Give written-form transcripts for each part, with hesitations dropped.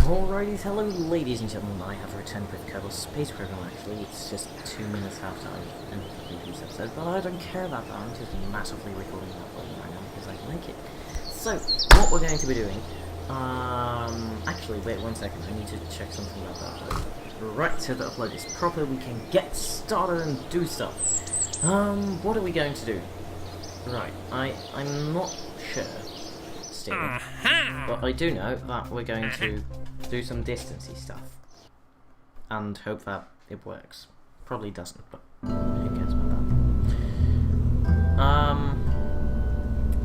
Alrighty, hello ladies and gentlemen, I have returned with Kerbal Space Program. Actually, it's just 2 minutes after I've ended the previous episode, but I don't care about that. I'm just massively recording that one right now because I like it. So, what we're going to be doing, actually, wait 1 second, I need to check something about that. Right, so the upload is proper, we can get started and do stuff. What are we going to do? Right, I'm not sure still, but I do know that we're going to do some distancey stuff and hope that it works. Probably doesn't, but who cares about that?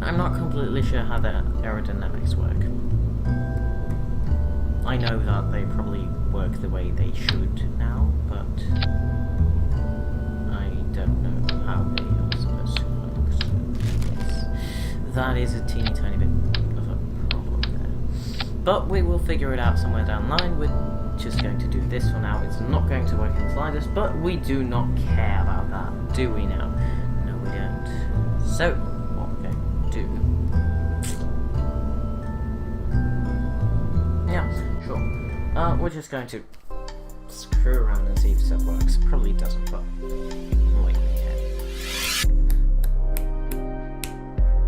I'm not completely sure how the aerodynamics work. I know that they probably work the way they should now, but I don't know how they are supposed to work, so yes, that is a teeny tiny bit of a problem there. But we will figure it out somewhere down the line. We're just going to do this for now. It's not going to work in the slightest, but we do not care about that, do we now? No, we don't. So, what we're going to do... yeah, sure. We're just going to screw around and see if stuff works. Probably doesn't, but wait, yeah.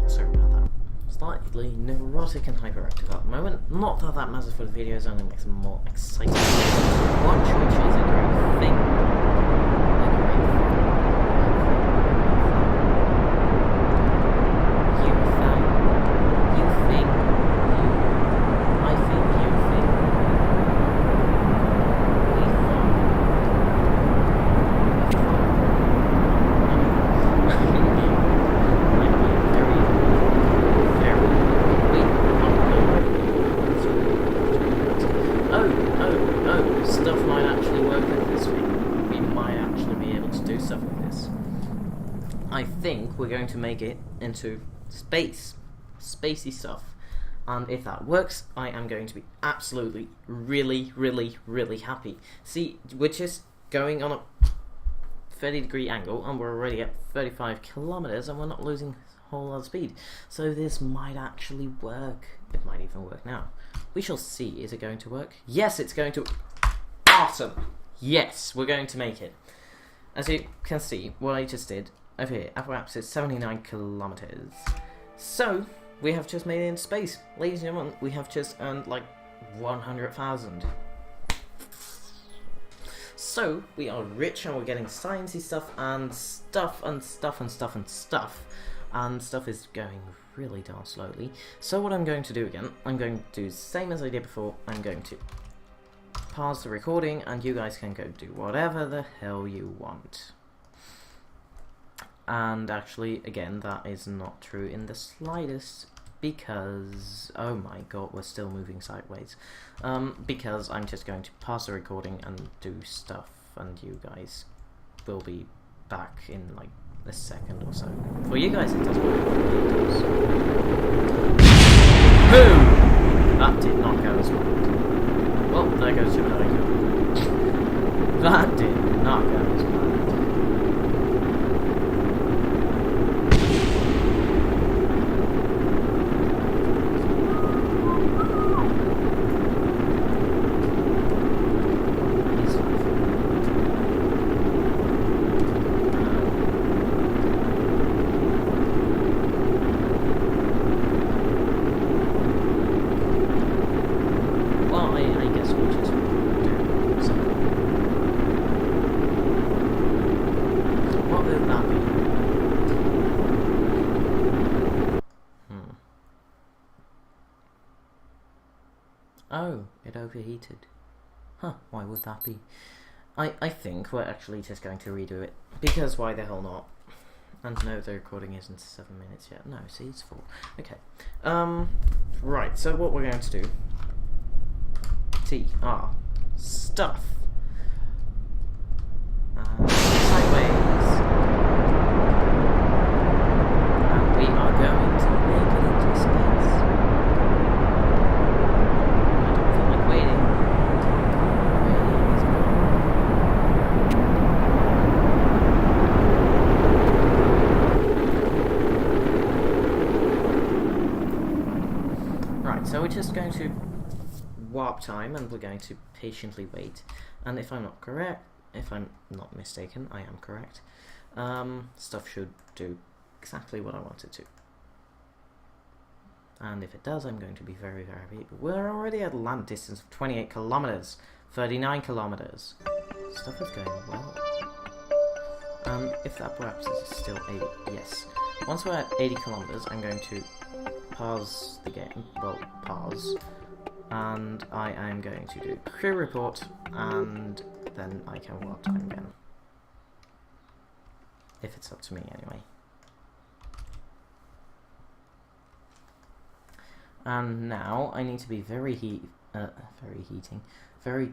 Sorry about that. Slightly neurotic and hyperactive at the moment. Not that that matters for the videos, only makes them more exciting to watch, which is a great thing. Stuff might actually work with this thing. We might actually be able to do stuff with this. I think we're going to make it into spacey stuff, and if that works, I am going to be absolutely, really happy. See, we're just going on a 30-degree angle, and we're already at 35 kilometers, and we're not losing a whole lot of speed. So this might actually work. It might even work now. We shall see. Is it going to work? Yes, it's going to. Awesome! Yes, we're going to make it. As you can see, what I just did over here, apparapsis is 79 kilometers. So, we have just made it into space. Ladies and gentlemen, we have just earned like 100,000. So, we are rich and we're getting sciencey stuff and stuff and stuff and stuff and stuff. And stuff is going really darn slowly. So what I'm going to do again, I'm going to do the same as I did before. I'm going to pause the recording and you guys can go do whatever the hell you want. And actually, again, that is not true in the slightest because, oh my god, we're still moving sideways. Because I'm just going to pause the recording and do stuff, and you guys will be back in like a second or so. For you guys it does work. Boom! That did not go as well. Well, there goes Gemini. That did not go as well. Oh, it overheated. Huh, why would that be? I think we're actually just going to redo it. Because why the hell not? And no, the recording isn't 7 minutes yet. No, see, it's 4. Okay. Right, so what we're going to do... stuff. Sideways. And we are going to make it into space. So we're just going to warp warp time, and we're going to patiently wait. And if I'm not mistaken, I am correct. Stuff should do exactly what I want it to. And if it does, I'm going to be very, very happy. We're already at a land distance of 28 kilometers, 39 kilometers. Stuff is going well. And if that perhaps is still 80, yes. Once we're at 80 kilometers, I'm going to pause the game. Well, pause. And I am going to do crew report, and then I can warp time again. If it's up to me, anyway. And now I need to be very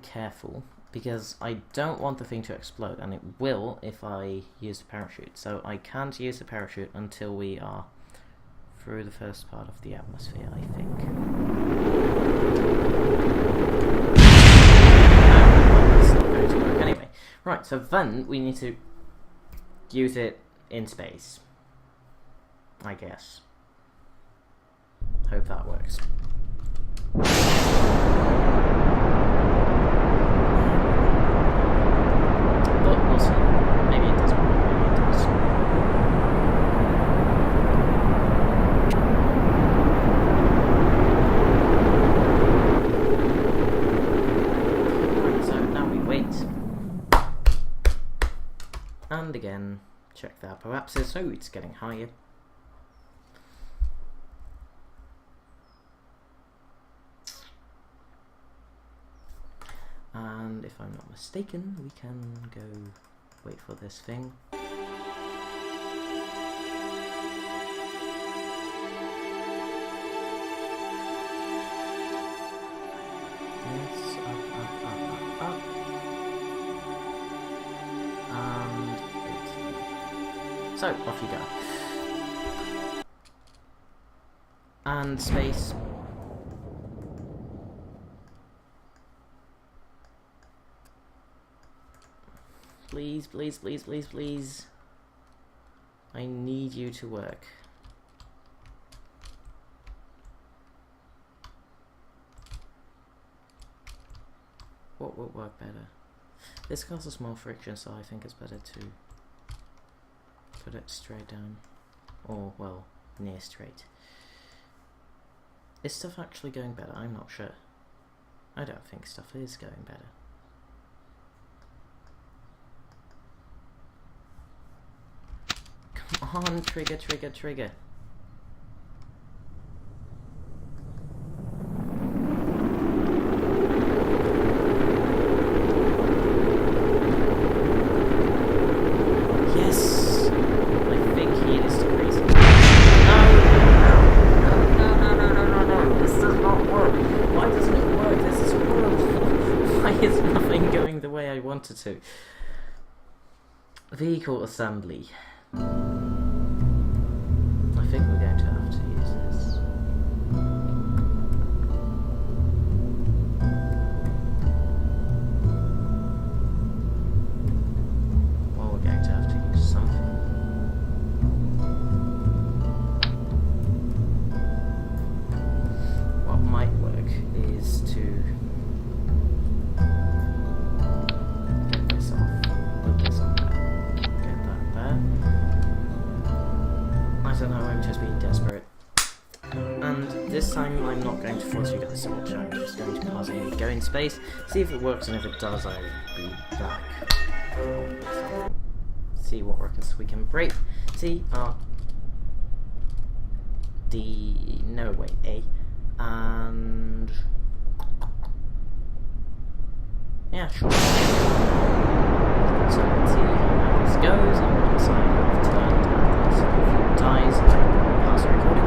careful, because I don't want the thing to explode, and it will if I use the parachute. So I can't use the parachute until we are through the first part of the atmosphere, I think. That's not going to work anyway. Right, so then we need to use it in space, I guess. Hope that works. But we'll see. Maybe it doesn't work, maybe it does. Right, so now we wait. And again, check the apoapsis, so it's getting higher. And if I'm not mistaken, we can go wait for this thing. Yes, up. And 8. So, off you go. And space. Please, please, please, please, please. I need you to work. What would work better? This causes more friction, so I think it's better to put it straight down. Or, well, near straight. Is stuff actually going better? I'm not sure. I don't think stuff is going better. Come on, trigger. Yes! I think he is decreasing. No! This does not work. Why doesn't it work? This is horrible. Why is nothing going the way I want it to? Vehicle assembly. I think we're going to have to use this. Well, we're going to have to use something. What might work is to get this off. Put this on there. Get that there. I don't know, I'm just being desperate. And this time I'm not going to force you guys to watch, I'm just going to pause it, go in space, see if it works, and if it does, I'll be back. See what records we can break. C, R, D, no wait, A, and... yeah, sure. So let's see how this goes, and once I have turned and this dies, I will pause the recording.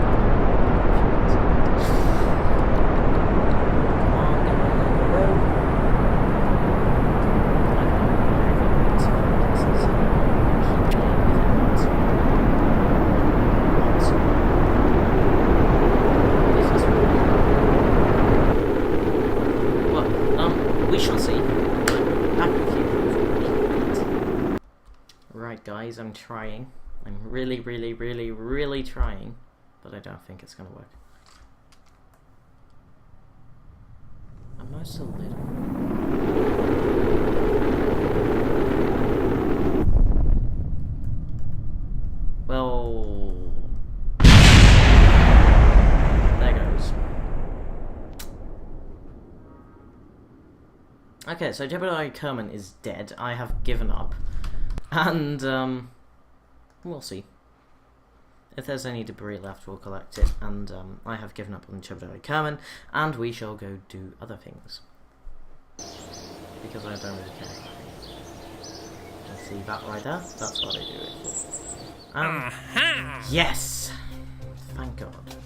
We shall see. Back with you. Right guys, I'm trying. I'm really trying, but I don't think it's gonna work. Am I still lit? Well, there goes. Okay, so Jebediah Kerman is dead. I have given up. And, we'll see. If there's any debris left, we'll collect it. And, I have given up on Jebediah Kerman, and we shall go do other things. Because I don't really care. Let's see that right there? That's what I do it for. Yes! Thank God.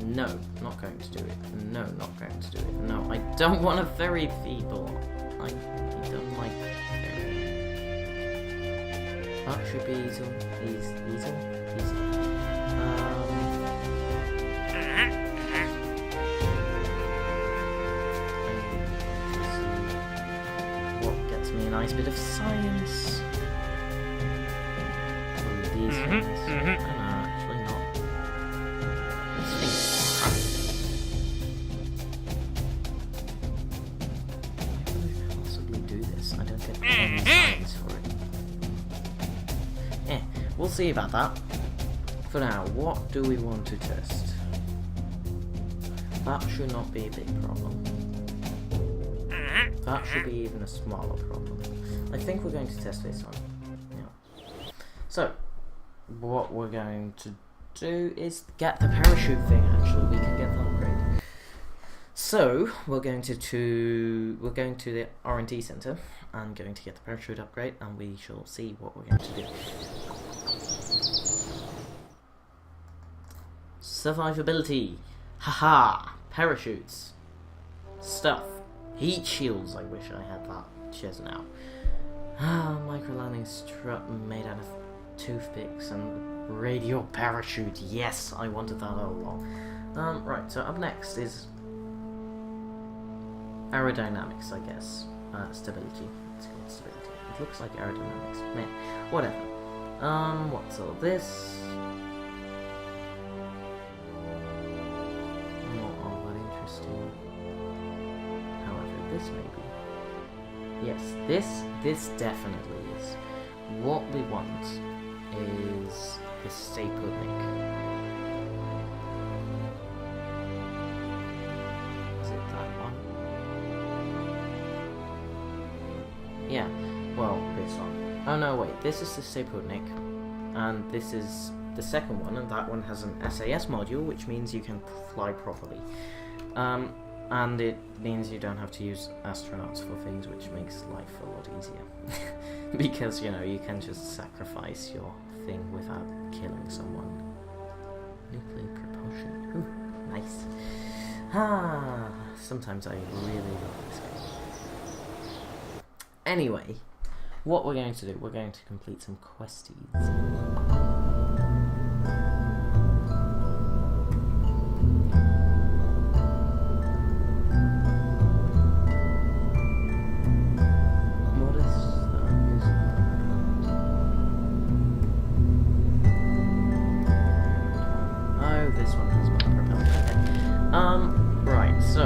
No, not going to do it. No, not going to do it. No, I don't want a very feeble. I don't like very. That should be easy. Easy. What gets me a nice bit of science? These things. Actually not. These things. I don't get any science for it. We'll see about that. For now, what do we want to test? That should not be a big problem. That should be even a smaller problem. I think we're going to test this one. Yeah. So, what we're going to do is get the parachute thing. Actually, we can get the upgrade. So we're going to the R&D center and going to get the parachute upgrade, and we shall see what we're going to do. Survivability, haha, parachutes, stuff, heat shields. I wish I had that. Cheers now. Micro landing strut made out of toothpicks and radial parachute. Yes, I wanted that all along. Right. So up next is aerodynamics, I guess. Stability. It's called stability. It looks like aerodynamics. Meh. Whatever. What's all this? Not all that interesting. However, this may be. Yes, this definitely is. What we want is the Staplenik. Yeah, well, this one. Oh no, wait, this is the Staplenik, and this is the second one, and that one has an SAS module, which means you can fly properly. And it means you don't have to use astronauts for things, which makes life a lot easier. Because, you know, you can just sacrifice your thing without killing someone. Nuclear propulsion. Ooh, nice. Sometimes I really love this game. Anyway, what we're going to do, we're going to complete some questies. What is that music? Oh, this one has my propeller. Okay. Right, so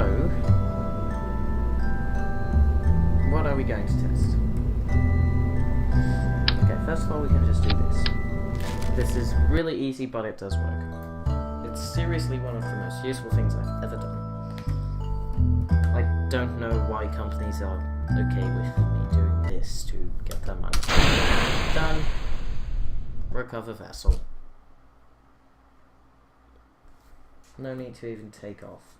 what are we going to test? Okay, first of all, we can just do this. This is really easy, but it does work. It's seriously one of the most useful things I've ever done. I don't know why companies are okay with me doing this to get their money. Done. Recover vessel. No need to even take off.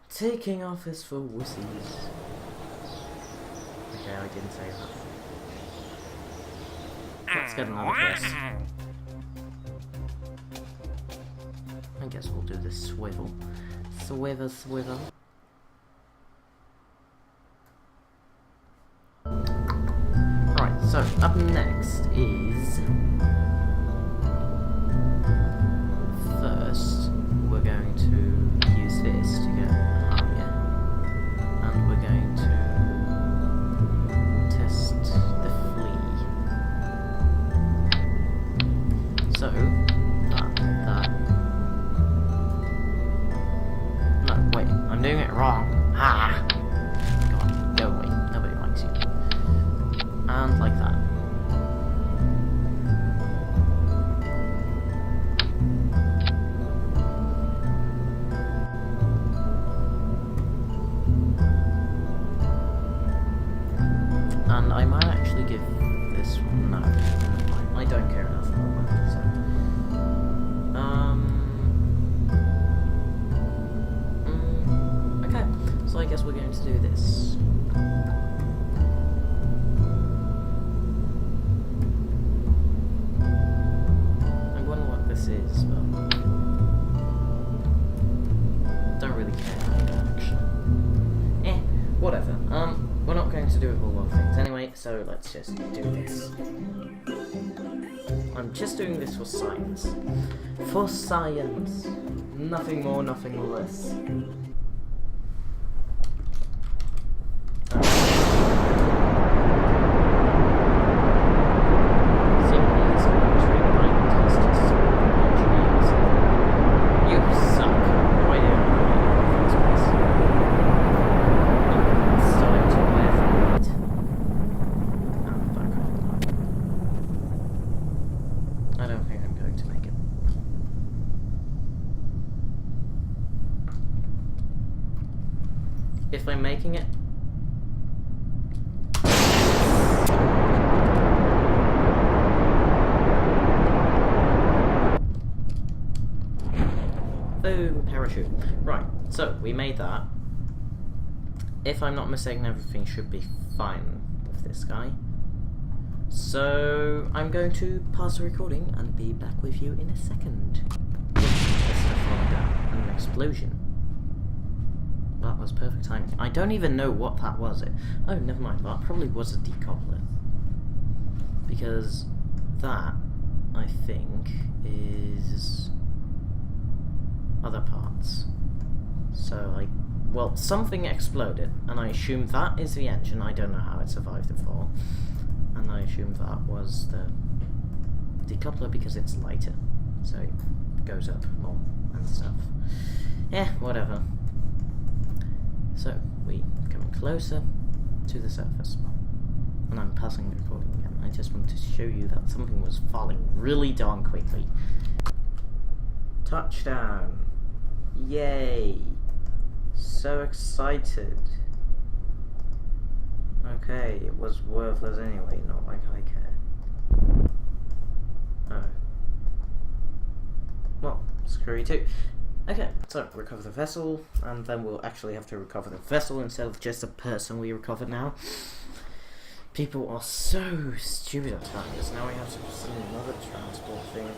Taking off is for wussies. Okay, I didn't say that. Let's get another quest. I guess we'll do this swivel. Swivel. Right, so up next is... First, we're going to use this to get higher. And we're going to test the flea. So, that. I'm doing it wrong. Ah! Come on, go away. Nobody likes you. And like that. And I might actually give this one, no, I don't care enough about that, so. Okay, so I guess we're going to do this. I wonder what this is, but don't really care either, actually. Whatever. We're not going to do a whole lot of things anyway, so let's just do this. I'm just doing this for science. For science. Nothing more, nothing less. If I'm making it. Boom, parachute. Right, so we made that. If I'm not mistaken, everything should be fine with this guy. So I'm going to pause the recording and be back with you in a second. An explosion. That was perfect timing. I don't even know what that was. Oh, never mind. That probably was a decoupler. Because that, I think, is other parts. So, well, something exploded, and I assume that is the engine. I don't know how it survived the fall. And I assume that was the decoupler because it's lighter. So it goes up more and stuff. Yeah, whatever. So, we come closer to the surface. And I'm passing the recording again. I just wanted to show you that something was falling really darn quickly. Touchdown! Yay! So excited. Okay, it was worthless anyway, not like I care. Oh. Well, screw you too. Okay, so recover the vessel, and then we'll actually have to recover the vessel instead of just the person we recovered now. People are so stupid at times. Now we have to see another transport thing.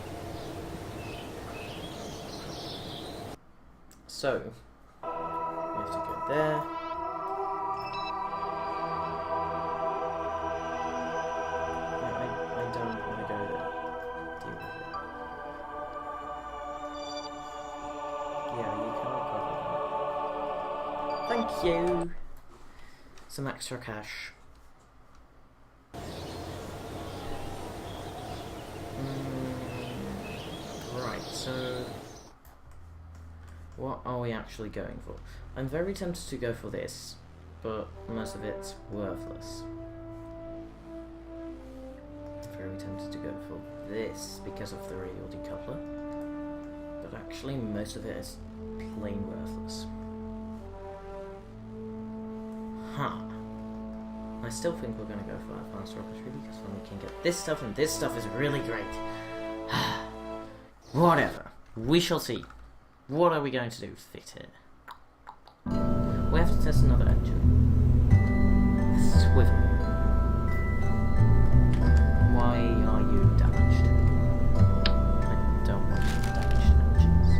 So, we have to go there. I don't want to go there. Deal with it. Yeah, you can recover that. Thank you! Some extra cash. Right, so what are we actually going for? I'm very tempted to go for this, but most of it's worthless. Very tempted to go for this because of the radial decoupler, but actually most of it is plain worthless. Huh. I still think we're going to go for advanced rocketry because then we can get this stuff, and this stuff is really great. Whatever. We shall see. What are we going to do? Fit it. We have to test another engine. Swivel. Why are you damaged? I don't want damaged engines.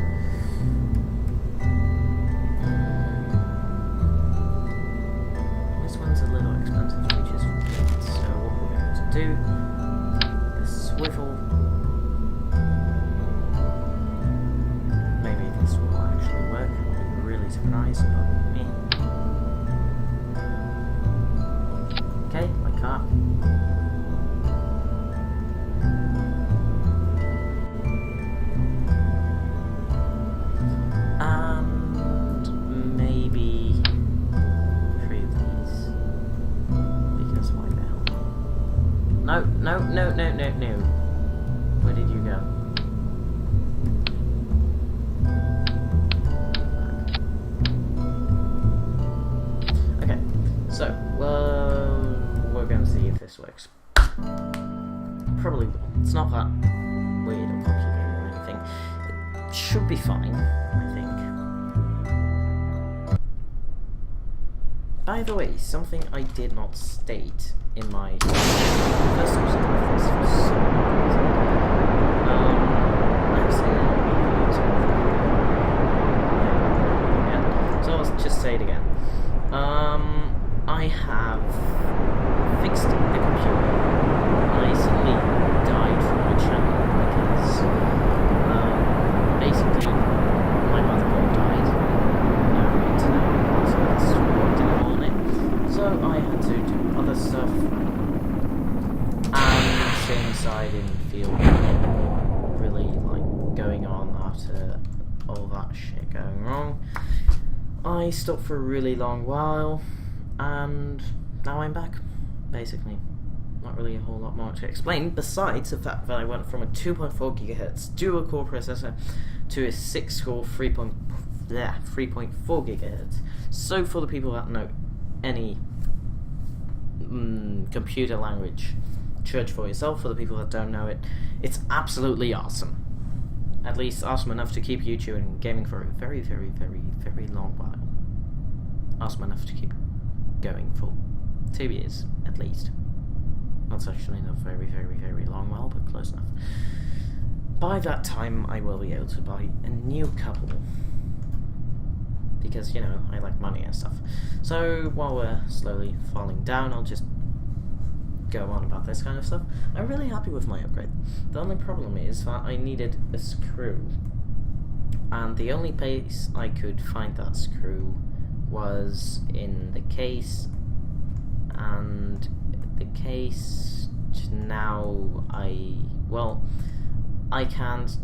This one's a little expensive to choose from. So what we're going to do, the swivel. Maybe this will actually work. I'll be really surprised, but me. Okay, my car. And maybe No, no, no, no, no. Where did you go? Okay, so, we're going to see if this works. Probably will. It's not that weird or complicated or anything. It should be fine, I think. By the way, something I did not state in my first episode of this for some reason. I'm saying it. So I'll just say it again. I have fixed the computer. I suddenly died from my channel because basically my motherboard died. No internet passwords worked anymore on it. So I had to do other stuff and things I didn't feel really like going on after all that shit going wrong. I stopped for a really long while and now I'm back, basically. Not really a whole lot more to explain, besides the fact that I went from a 2.4 GHz dual-core processor to a 6-core 3.4 GHz. So for the people that know any computer language, judge for yourself. For the people that don't know it, it's absolutely awesome. At least awesome enough to keep YouTube and gaming for a very, very, very, very long while. Awesome enough to keep going for 2 years, at least. That's actually not very, very, very long while, but close enough. By that time, I will be able to buy a new couple. Because, you know, I like money and stuff. So, while we're slowly falling down, I'll just go on about this kind of stuff. I'm really happy with my upgrade. The only problem is that I needed a screw. And the only place I could find that screw was in the case. And the case now I can't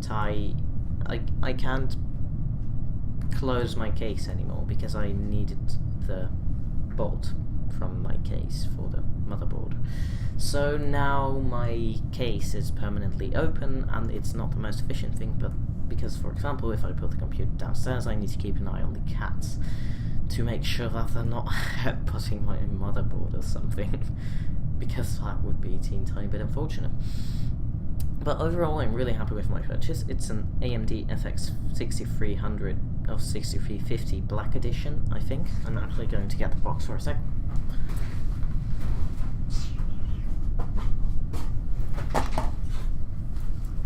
close my case anymore because I needed the bolt from my case for the motherboard. So now my case is permanently open, and it's not the most efficient thing, but because, for example, if I put the computer downstairs, I need to keep an eye on the cats to make sure that they're not headbutting my motherboard or something, because that would be a tiny bit unfortunate. But overall, I'm really happy with my purchase. It's an AMD FX 6300 or 6350 Black Edition, I think. I'm actually going to get the box for a sec.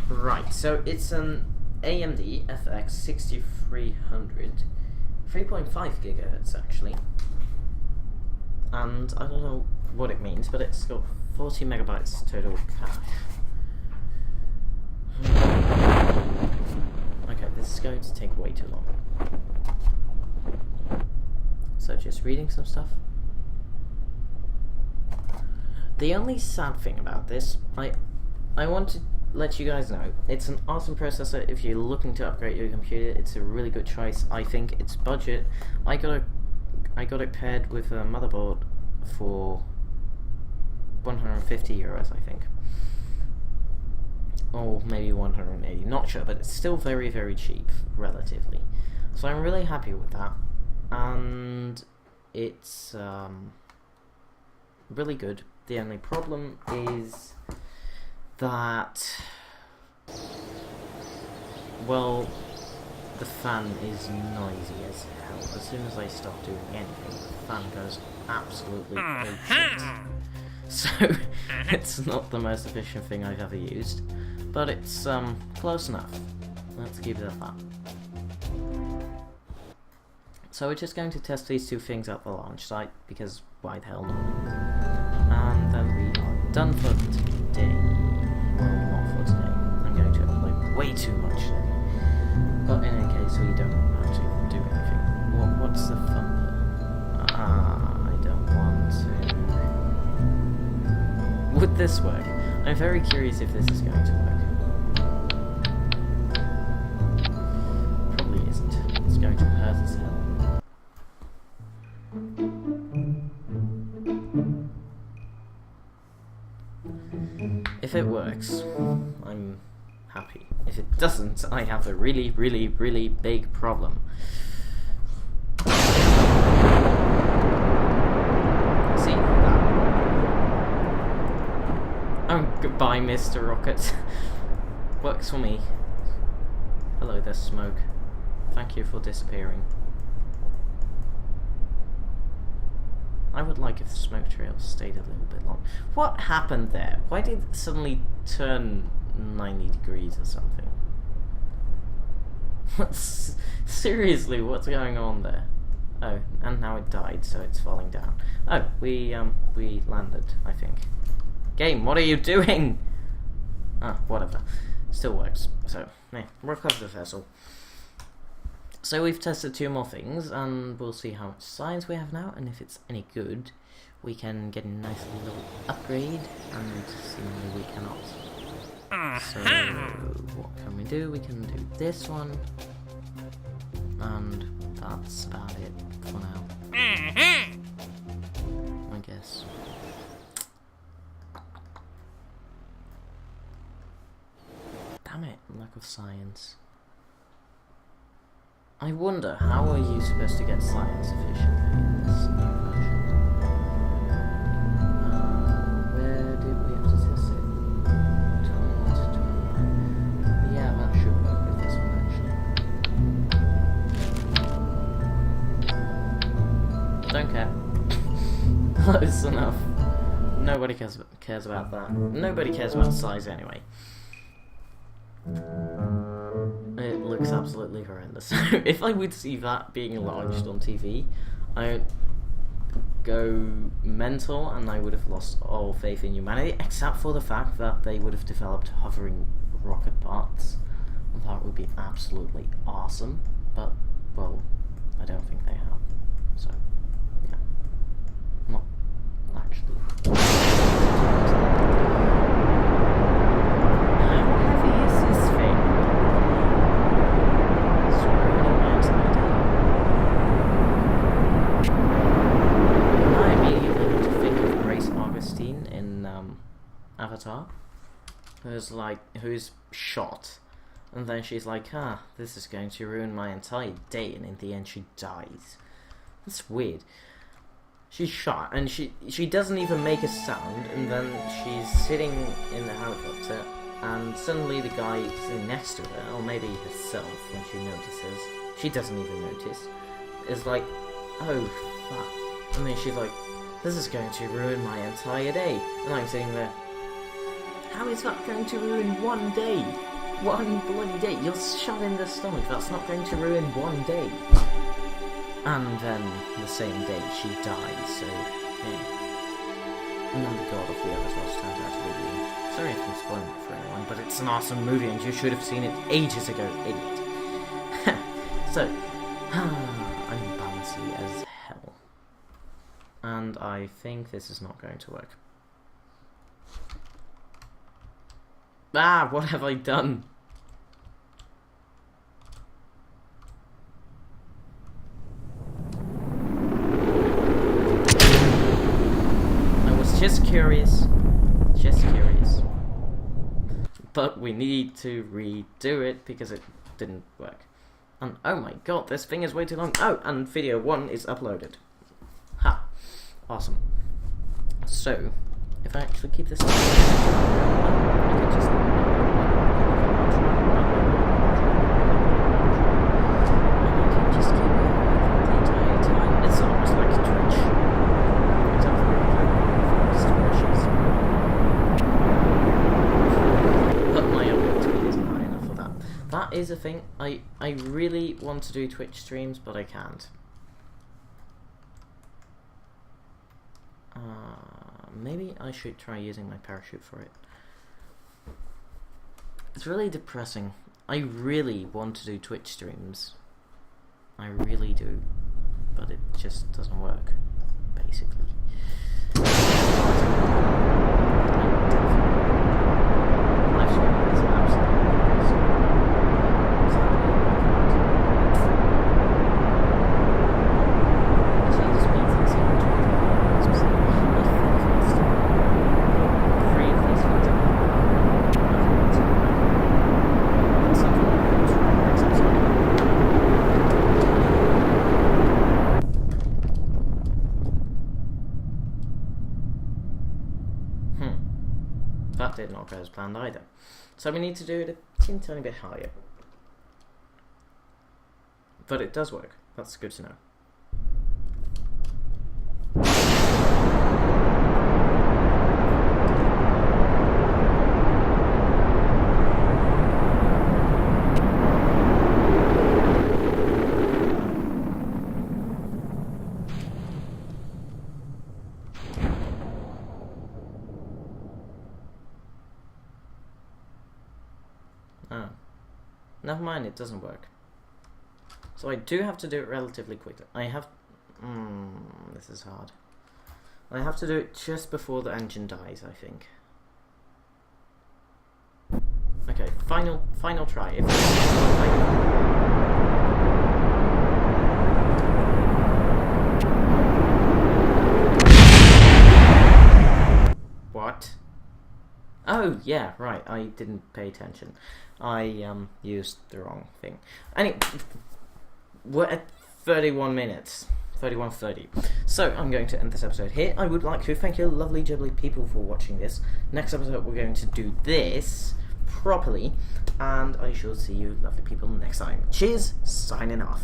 Right, so it's an AMD FX 6300, 3.5 GHz actually. And I don't know what it means, but it's got 40 megabytes total cache. Okay, this is going to take way too long. So just reading some stuff. The only sad thing about this, I want to let you guys know, it's an awesome processor. If you're looking to upgrade your computer, it's a really good choice. I think it's budget. I got it paired with a motherboard for 150 euros, I think. Or maybe 180, not sure, but it's still very, very cheap, relatively. So I'm really happy with that. And it's really good. The only problem is that, well, the fan is noisy as hell. As soon as I stop doing anything, the fan goes absolutely apeshit. So, it's not the most efficient thing I've ever used, but it's close enough. Let's keep it at that. So we're just going to test these two things at the launch site, because why the hell not? And then we are done for today. Well, not for today. I'm going to upload way too much today. But in any case, we don't have to do anything. What's the thumper? I don't want to... Would this work? I'm very curious if this is going to work. Probably isn't. It's going to hurt as hell. it works, I'm happy. If it doesn't, I have a really, really, really big problem. See that? Oh, goodbye, Mr. Rocket. Works for me. Hello there, smoke. Thank you for disappearing. I would like if the smoke trail stayed a little bit long. What happened there? Why did it suddenly turn 90 degrees or something? Seriously, what's going on there? Oh, and now it died, so it's falling down. Oh, we landed, I think. Game, what are you doing? Ah, whatever. Still works. So, yeah, recover the vessel. So we've tested 2 more things, and we'll see how much science we have now, and if it's any good, we can get a nice little upgrade, and seemingly we cannot. So, what can we do? We can do this one, and that's about it for now. I guess. Damn it, lack of science. I wonder, how are you supposed to get science efficiently in this new version? Where did we have to test it? 20. Yeah, that should work with this one actually. Don't care. Close enough. Nobody cares about that. Nobody cares about size anyway. It looks absolutely horrendous. If I would see that being launched on TV, I would go mental and I would have lost all faith in humanity, except for the fact that they would have developed hovering rocket parts. And that would be absolutely awesome, but, well, I don't think they have. So, yeah. Not actually. How heavy is this thing? In Avatar, who's shot, and then she's like, this is going to ruin my entire day, and in the end she dies. That's weird. She's shot, and she doesn't even make a sound, and then she's sitting in the helicopter, and suddenly the guy sitting next to her, or maybe herself, when she notices, she doesn't even notice, is like, oh fuck, and then she's like, this is going to ruin my entire day. And I'm sitting there, how is that going to ruin one day? One bloody day. You're shot in the stomach. That's not going to ruin one day. And then the same day she dies, so yeah. And then the god of the Avatar turns out to be you. Sorry if I'm spoiling it for anyone, but it's an awesome movie and you should have seen it ages ago, idiot. So, I'm bouncy as hell. And I think this is not going to work. Ah, what have I done? I was just curious. But we need to redo it because it didn't work. And oh my god, this thing is way too long. Oh, and video 1 is uploaded. Ha. Awesome. So, if I actually keep this, I can just. Keep going the entire time. It's almost like Twitch. But my upload speed isn't high enough for that. That is a thing. I really want to do Twitch streams, but I can't. Maybe I should try using my parachute for it. It's really depressing. I really want to do Twitch streams. I really do. But it just doesn't work, basically. Live streaming is absolutely awesome. did not go as planned either. So we need to do it a tiny bit higher. But it does work. That's good to know. Oh. Never mind, it doesn't work. So I do have to do it relatively quickly. I have... this is hard. I have to do it just before the engine dies, I think. Okay, final try. If What? Oh, yeah, right, I didn't pay attention. I used the wrong thing. Anyway, we're at 31 minutes. 31:30. So, I'm going to end this episode here. I would like to thank you lovely jubbly people for watching this. Next episode we're going to do this properly, and I shall see you lovely people next time. Cheers, signing off.